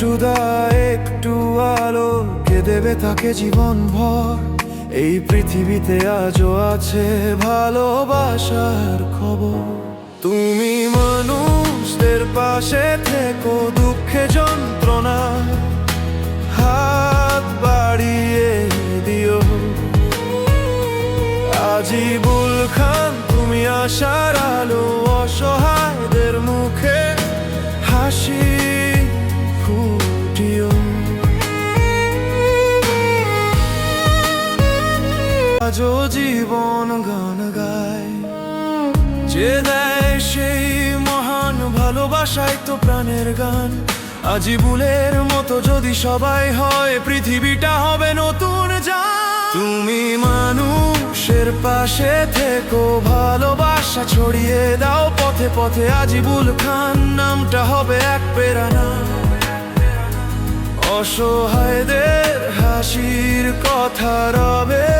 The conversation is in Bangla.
একটু একটু আলো কে দেবে তাকে জীবন ভর। এই পৃথিবীতে আজও আছে ভালোবাসার খবর। তুমি মানুষদের পাশে থেকো দুঃখে যন্ত্রণা, হাত বাড়িয়ে দিও। আজিবুল খান তুমি আশার আলো, অসহায়দের মুখে হাসি ফুটিও। আজও জীবন গান গায়, যে দেয় সেই মহান ভালোবাসায় তো প্রাণের গান। আজিবুলের মতো যদি সবাই হয়, পৃথিবীটা হবে নতুন জান। তুমি মানুষের পাশে থেকো, ভালোবাসা ছড়িয়ে দাও পথে পথে। আজিবুল খান নামটা হবে এক প্রেরণা, অসহায়দের হাসির কথা রবে।